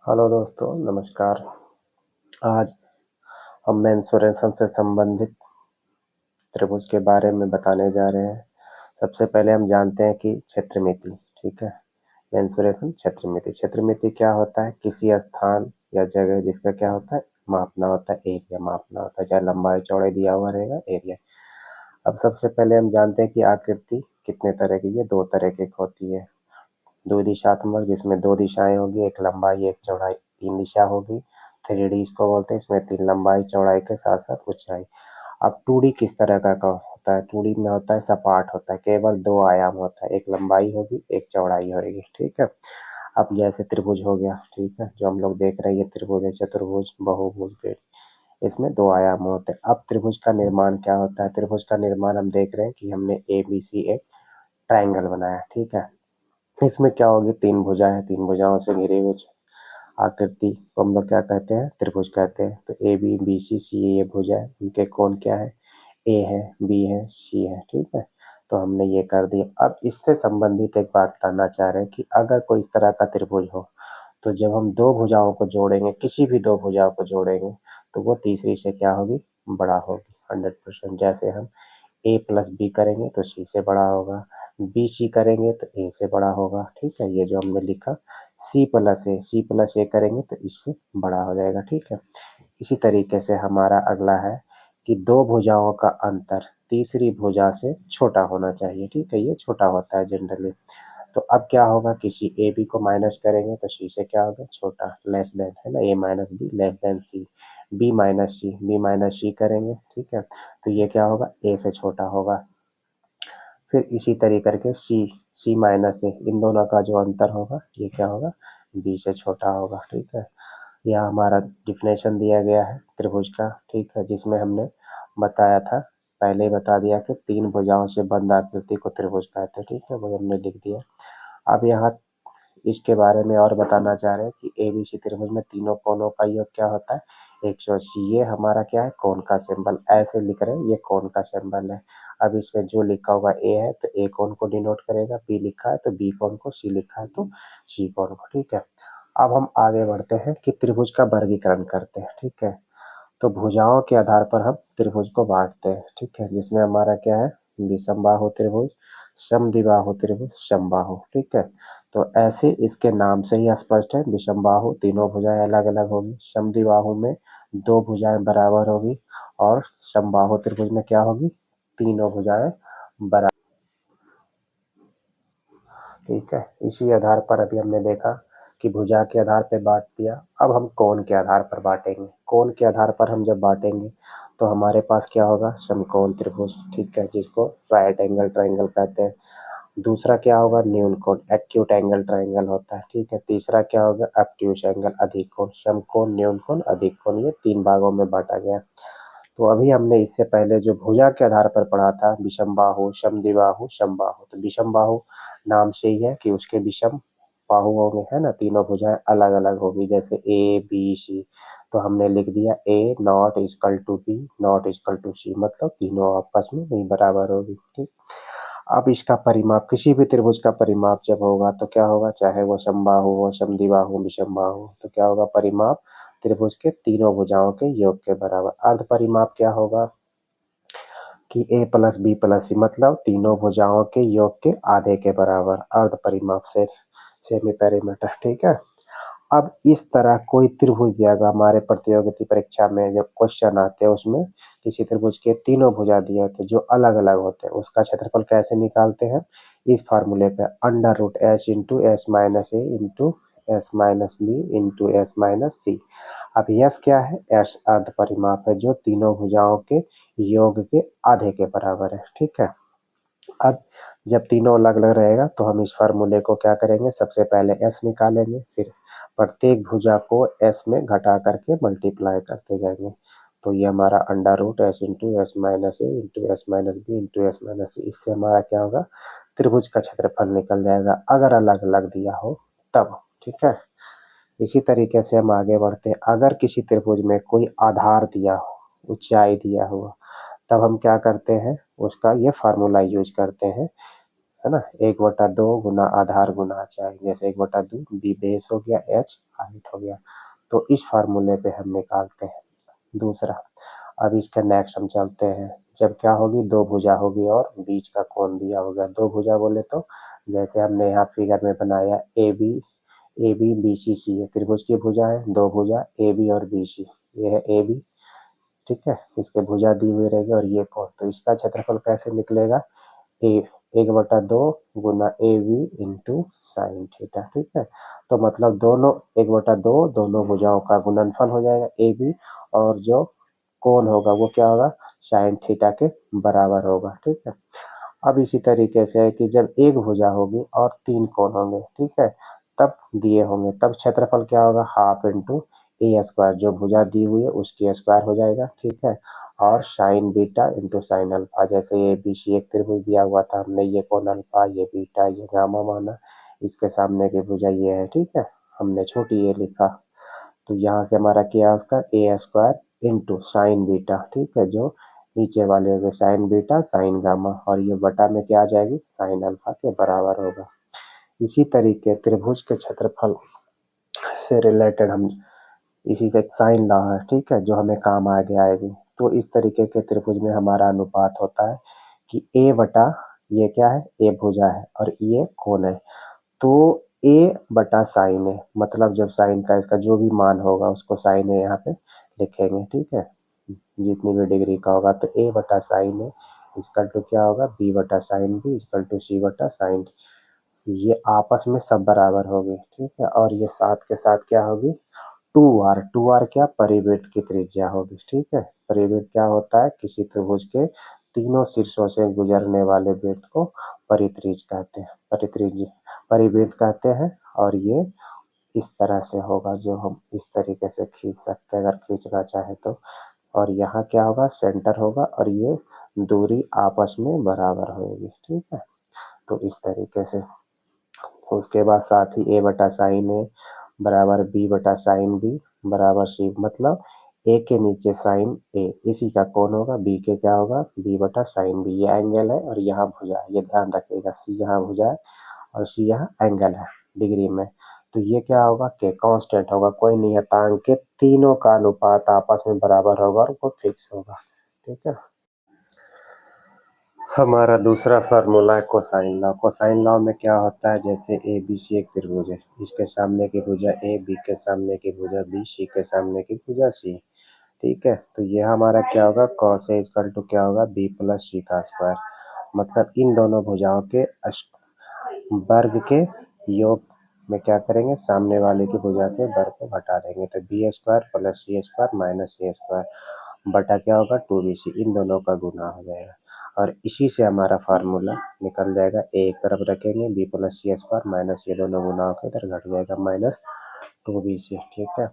Hello दोस्तों, नमस्कार। आज हम मेंसुरेशन से संबंधित त्रिभुज के बारे में बताने जा रहे हैं। सबसे पहले हम जानते हैं कि क्षेत्रमिति, ठीक है। मेंसुरेशन क्षेत्रमिति, क्षेत्रमिति क्या होता है? किसी स्थान या जगह जिसका क्या होता है, मापना होता है, एरिया मापना होता है। चाहे लंबाई चौड़ाई दिया हुआ रहेगा, एरिया। अब सबसे पहले हम जानते हैं कि आकृति कितने तरह की, ये दो तरह की होती है। द्विदिशात्मक, जिसमें दो दिशाएं होगी, एक लंबाई एक चौड़ाई, तीन दिशा होगी। 3D इसको बोलते हैं, इसमें तीन लंबाई चौड़ाई के साथ साथ ऊंचाई। अब 2D किस तरह का होता है? 2D में होता है सपाट, होता है, केवल दो आयाम होता है, एक लंबाई होगी एक चौड़ाई होगी, ठीक है। अब जैसे त्रिभुज हो गया, ठीक है, जो हम लोग देख रहे हैं, ये त्रिभुज है, चतुर्भुज, बहुभुज, इसमें दो आयाम होते हैं। अब त्रिभुज का निर्माण क्या होता है? त्रिभुज का निर्माण हम देख रहे हैं कि हमने ABC एक ट्राइंगल बनाया, ठीक है। इसमें क्या होगी? तीन भुजा है, तीन भुजाओं से घिरी हुई आकृति को हम लोग क्या कहते हैं? त्रिभुज कहते हैं। तो ABC ये भुजा है, उनके कोण क्या है? ए है, बी है, सी है, ठीक है। तो हमने ये कर दिया। अब इससे संबंधित एक बात करना चाह रहे हैं कि अगर कोई इस तरह का त्रिभुज हो, तो जब हम दो भुजाओं को जोड़ेंगे, किसी भी दो भुजाओं को जोड़ेंगे, तो वो तीसरी से क्या होगी? बड़ा होगी 100%। जैसे हम ए प्लस बी करेंगे तो सी से बड़ा होगा, बी सी करेंगे तो ए से बड़ा होगा, ठीक है। ये जो हमने लिखा, सी प्लस ए करेंगे तो इससे बड़ा हो जाएगा, ठीक है। इसी तरीके से हमारा अगला है कि दो भुजाओं का अंतर तीसरी भुजा से छोटा होना चाहिए, ठीक है। ये छोटा होता है जनरली। तो अब क्या होगा? किसी ए बी को माइनस करेंगे तो सी से क्या होगा? छोटा, लेस देन, है ना। A minus B less than C, B minus C करेंगे, ठीक है। तो ये क्या होगा? ए से छोटा होगा। फिर इसी तरीके के सी माइनस ए, इन दोनों का जो अंतर होगा, ये क्या होगा? बी से छोटा होगा, ठीक है। यह हमारा डिफिनेशन दिया गया है त्रिभुज का, ठीक है, जिसमें हमने बताया था, पहले ही बता दिया कि तीन भुजाओं से बंद आकृति को त्रिभुज कहते हैं, ठीक है, वो हमने लिख दिया। अब यहाँ इसके बारे में और बताना चाह रहे हैं कि एबीसी त्रिभुज में तीनों कोणों का योग क्या होता है? 180। ये हमारा क्या है? कोण का सिंबल, ऐसे लिख रहे हैं, ये कोण का सिंबल है। अब इसमें जो लिखा होगा ए है तो ए कोण को डिनोट करेगा, बी लिखा है तो बी कोण को, सी लिखा है तो सी कोण को, ठीक है। अब हम आगे बढ़ते हैं कि त्रिभुज का वर्गीकरण करते हैं, ठीक है। तो भुजाओं के आधार पर हम त्रिभुज को बांटते हैं, ठीक है, जिसमें हमारा क्या है? विषमबाहु त्रिभुज, समद्विबाहु त्रिभुज, समबाहु, ठीक है। तो ऐसे इसके नाम से ही स्पष्ट है, विषमबाहु तीनों भुजाएं अलग अलग होगी, समद्विबाहु में दो भुजाएं बराबर होगी, और समबाहु त्रिभुज में क्या होगी? तीनों भुजाएं बराबर, ठीक है। इसी आधार पर अभी हमने देखा कि भुजा के आधार पर बांट दिया। अब हम कोण के आधार पर बांटेंगे। कोण के आधार पर हम जब बांटेंगे तो हमारे पास क्या होगा? समकोण त्रिभुज, ठीक है, जिसको राइट एंगल ट्राइंगल कहते हैं। दूसरा क्या होगा? न्यून कोण, एक्यूट एंगल ट्राइंगल होता है, ठीक है। तीसरा क्या होगा? ऑब्ट्यूस एंगल, अधिक कोण, समकोण, न्यून कोण, अधिक कोण। ये तीन भागों में बांटा गया। तो अभी हमने इससे पहले जो भुजा के आधार पर पढ़ा था, विषमबाहु, समद्विबाहु, समबाहु, तो विषमबाहु नाम से ही है कि उसके विषम बाहु होंगे, है ना, तीनों भुजाएं अलग अलग होगी, जैसे ए बी सी। तो हमने लिख दिया A not equal to B not equal to C, मतलब तीनों आपस में नहीं बराबर होगी, ठीक। अब इसका परिमाप, किसी भी त्रिभुज का परिमाप जब होगा तो क्या होगा? चाहे वो समबाहु हो, समद्विबाहु, विषमबाहु, तो क्या होगा? परिमाप त्रिभुज के तीनों भुजाओं के योग के बराबर। अर्ध परिमाप क्या होगा? कि ए प्लस बी प्लस सी, मतलब तीनों भुजाओं के योग के आधे के बराबर, अर्ध परिमाप से सेमी पेरीमीटर, ठीक है। अब इस तरह कोई त्रिभुज दिया गया हमारे प्रतियोगिता परीक्षा में, जब क्वेश्चन आते हैं उसमें किसी त्रिभुज के तीनों भुजा दिए होते हैं जो अलग अलग होते हैं, उसका क्षेत्रफल कैसे निकालते हैं? इस फार्मूले पे, under root H into S minus A into S minus B into S minus C. अब यस क्या है? एस अर्ध परिमाप है, जो तीनों भुजाओं के योग के आधे के बराबर है, ठीक है। अब जब तीनों अलग अलग रहेगा तो हम इस फार्मूले को क्या करेंगे? सबसे पहले एस निकालेंगे, फिर प्रत्येक भुजा को एस में घटा करके मल्टीप्लाई करते जाएंगे। तो ये हमारा under root S into S minus A into S minus B into S minus C, इससे हमारा क्या होगा? त्रिभुज का क्षेत्रफल निकल जाएगा, अगर अलग अलग दिया हो तब, ठीक है। इसी तरीके से हम आगे बढ़ते हैं। अगर किसी त्रिभुज में कोई आधार दिया हो, ऊंचाई दिया हुआ, तब हम क्या करते हैं? उसका ये फार्मूला यूज करते हैं, है ना, 1/2 गुना आधार गुना ऊंचाई, जैसे 1/2 बी बेस हो गया, एच हाइट हो गया। तो इस फार्मूले पे हम निकालते हैं। दूसरा, अब इसके नेक्स्ट हम चलते हैं, जब क्या होगी, दो भुजा होगी और बीच का कोण दिया होगा। दो भुजा बोले तो जैसे हमने यहाँ फिगर में बनाया ए बी बी सी सी है, त्रिभुज की भुजा है, दो भुजा ए बी और बी सी, ये है ए बी, ठीक है, इसके भुजा दी हुई रहेगी और ये कोण, तो इसका क्षेत्रफल कैसे निकलेगा, ए 1/2 गुना A B into sine theta, ठीक है। तो मतलब दोनों 1/2 दोनों भुजाओं का गुणनफल हो जाएगा ए बी, और जो कोण होगा वो क्या होगा, साइन थीटा के बराबर होगा, ठीक है। अब इसी तरीके से है कि जब एक भुजा होगी और तीन कोण होंगे, ठीक है, तब दिए होंगे, तब क्षेत्रफल क्या होगा, हाफ इंटू ए स्क्वायर, जो भुजा दी हुई है उसकी स्क्वायर हो जाएगा, ठीक है। और sign beta into sine alpha, जैसे ये बी सी एक त्रिभुज दिया हुआ था, हमने ये कोण अल्फा, ये बीटा, ये गामा माना, इसके सामने की भुजा ये है, ठीक है, हमने छोटी ये लिखा। तो यहाँ से हमारा क्या है, उसका ए स्क्वायर इंटू साइन बीटा, ठीक है, जो नीचे वाले हो गए साइन बीटा साइन गामा, और ये बटा में क्या आ जाएगी, साइन अल्फा के बराबर होगा। इसी तरीके त्रिभुज के क्षेत्रफल से रिलेटेड हम इसी से साइन लॉ है, ठीक है, जो हमें काम आगे आएगी। तो इस तरीके के त्रिभुज में हमारा अनुपात होता है कि ए बटा, ये क्या है, ए भुजा है और ये कोण है, तो ए बटा साइन है, मतलब जब साइन का इसका जो भी मान होगा उसको साइन है यहाँ पे लिखेंगे, ठीक है, जितनी भी डिग्री का होगा, तो ए बटा साइन है इसकल टू क्या होगा, बी बटा साइन बी इसकल टू सी बटा साइन सी, ये आपस में सब बराबर होगी, ठीक है। और ये साथ के साथ क्या होगी, टू आर क्या, परिवृत्त की त्रिज्या होगी, ठीक है। परिवृत्त क्या होता है, किसी त्रिभुज के तीनों शीर्षों से गुजरने वाले वृत्त को परित्रिज कहते हैं, परिवृत्त कहते हैं। और ये इस तरह से होगा, जो हम इस तरीके से खींच सकते हैं अगर खींचना चाहे तो। और यहाँ क्या होगा, सेंटर होगा और ये दूरी आपस में बराबर होगी, ठीक है। तो इस तरीके से, तो उसके बाद साथ ही ए बटा साइन ए बराबर बी बटा साइन बी बराबर सी, मतलब ए के नीचे साइन ए, इसी का कोण होगा, बी के क्या होगा, बी बटा साइन बी, ये एंगल है और यहाँ भुजा है, ये ध्यान रखिएगा, सी यहाँ भुजा है और सी यहाँ एंगल है डिग्री में। तो ये क्या होगा, के कांस्टेंट होगा, कोई नियतांक के तीनों का अनुपात आपस में बराबर होगा और वो फिक्स होगा, ठीक है। हमारा दूसरा फार्मूला है कोसाइन लॉ। कोसाइन लॉ में क्या होता है, जैसे ए बी सी एक त्रिभुज है, इसके सामने की भुजा ए, बी के सामने की भुजा बी, सी के सामने की भुजा सी, ठीक है। तो ये हमारा क्या होगा, कॉस ए इक्वल टू क्या होगा, बी प्लस सी का स्क्वायर, मतलब इन दोनों भुजाओं के वर्ग के योग में क्या करेंगे, सामने वाले की भुजा के वर्ग को घटा देंगे, तो बी स्क्वायर प्लस सी स्क्वायर माइनस ए स्क्वायर बटा क्या होगा, टू बी सी, इन दोनों का गुना हो जाएगा। और इसी से हमारा फार्मूला निकल जाएगा, ए एक तरफ रखेंगे, बी प्लस सी स्क्वायर माइनस ये दोनों गुना होकर इधर घट जाएगा, माइनस टू बी सी, ठीक है।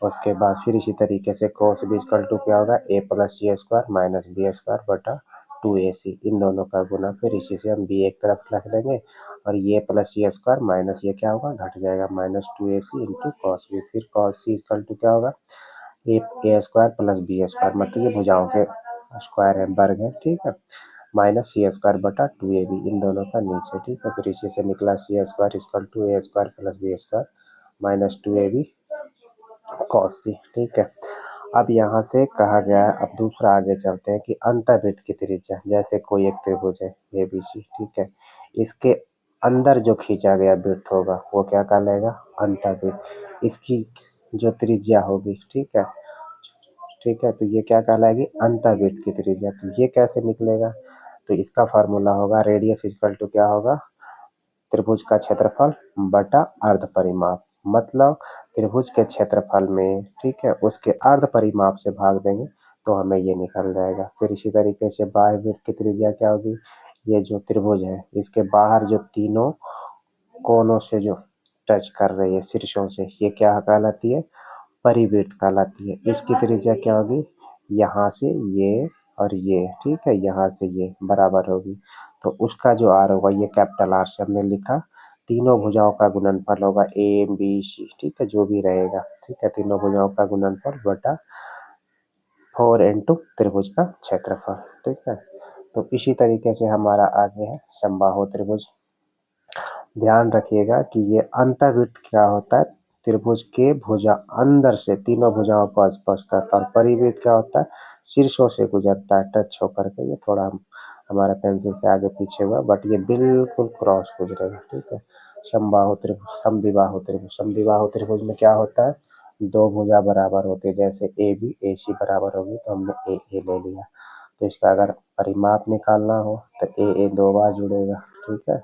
उसके बाद फिर इसी तरीके से cos b इक्वल टू क्या होगा, ए प्लस सी स्क्वायर माइनस बी स्क्वायर बटा टू ए सी, इन दोनों का गुना, फिर इसी से हम b एक तरफ रख लेंगे और ये प्लस सी स्क्वायर माइनस ये क्या होगा, घट जाएगा, माइनस टू ए सी इंटू कॉस बी, फिर कॉस सी इक्वल टू क्या होगा, ए स्क्वायर प्लस बी स्क्वायर, मतलब ये भुजाओं के स्क्वायर है, वर्ग है, ठीक है, माइनस सी स्क्वायर बटा टू ए बी, इन दोनों का नीचे, ठीक है। फिर इसी से निकला C square equal to A square plus B square minus two A B cos C, ठीक है। अब यहाँ से कहा गया है, अब दूसरा आगे चलते हैं कि अंतर्वृत्त की त्रिज्या, जैसे कोई एक त्रिभुज है ए बी सी, ठीक है, इसके अंदर जो खींचा गया वृत्त होगा वो क्या कहलाएगा, अंतर्वृत्त, इसकी जो त्रिज्या होगी, ठीक है, ठीक है, तो ये क्या कहलाएगी, अंतर्वृत्त की त्रिज्या। तो ये कैसे निकलेगा, तो इसका फार्मूला होगा, रेडियस इक्वल टू क्या होगा, त्रिभुज का क्षेत्रफल बटा अर्ध परिमाप, मतलब त्रिभुज के क्षेत्रफल में, ठीक है, उसके अर्ध परिमाप से भाग देंगे तो हमें ये निकल जाएगा। फिर इसी तरीके से बाह्य वृत्त की त्रिज्या क्या होगी, ये जो त्रिभुज है इसके बाहर जो तीनों कोनों से जो टच कर रही है शीर्षों से, ये क्या कहलाती है, परिवृत्त कहलाती है। इसकी त्रिज्या क्या होगी, यहाँ से ये और ये, ठीक है, यहाँ से ये बराबर होगी, तो उसका जो आर होगा ये कैपिटल आर से हमने लिखा, तीनों भुजाओं का गुणनफल होगा ए बी सी, ठीक है, जो भी रहेगा, ठीक है, तीनों भुजाओं का गुणनफल बटा 4 इंटू त्रिभुज का क्षेत्रफल, ठीक है। तो इसी तरीके से हमारा आगे है समबाहु त्रिभुज। ध्यान रखिएगा कि ये अंतर्वृत्त क्या होता है, त्रिभुज के भुजा अंदर से तीनों भुजाओं को स्पर्श करता है, और परिवृत्त क्या होता है, शीर्षों से गुजरता है टच होकर के। ये थोड़ा हमारा पेंसिल से आगे पीछे हुआ, बट ये बिल्कुल क्रॉस गुजरेगा, ठीक है। समबाहु त्रिभुज, समद्विबाहु त्रिभुज, समद्विबाहु त्रिभुज में क्या होता है, दो भुजा बराबर होती है, जैसे ए बी ए सी बराबर होगी तो हमने ए ले लिया। तो इसका अगर परिमाप निकालना हो तो ए दो बार जुड़ेगा, ठीक है,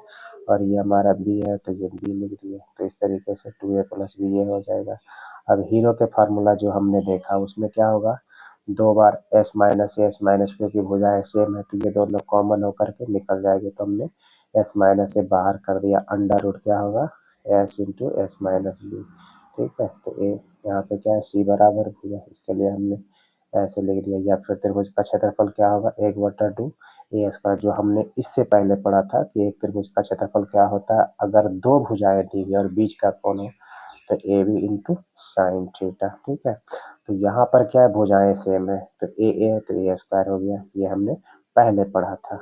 और ये हमारा बी है तो ये बी लिख दिए। तो इस तरीके से 2a + ba हो जाएगा। अब हीरो के फार्मूला जो हमने देखा उसमें क्या होगा, दो बार s माइनस क्योंकि भुजाएं सेम है तो ये दोनों कॉमन होकर के निकल जाएगी, तो हमने s - a बाहर कर दिया, अंडर रूट क्या होगा s into s minus B, ठीक है। तो ए यहाँ पे क्या है, c बराबर भुजा, इसके लिए हमने ऐसे लिख दिया। या फिर त्रिभुज का क्षेत्रफल क्या होगा, 1/2 ए स्क्वायर, जो हमने इससे पहले पढ़ा था कि एक त्रिभुज का क्षेत्रफल क्या होता है, अगर दो भुजाएं दी गई और बीच का कोण हो तो A B into sine theta, ठीक है। तो यहाँ पर क्या है, भुजाएं सेम है तो ए है तो ए स्क्वायर हो गया, ये हमने पहले पढ़ा था।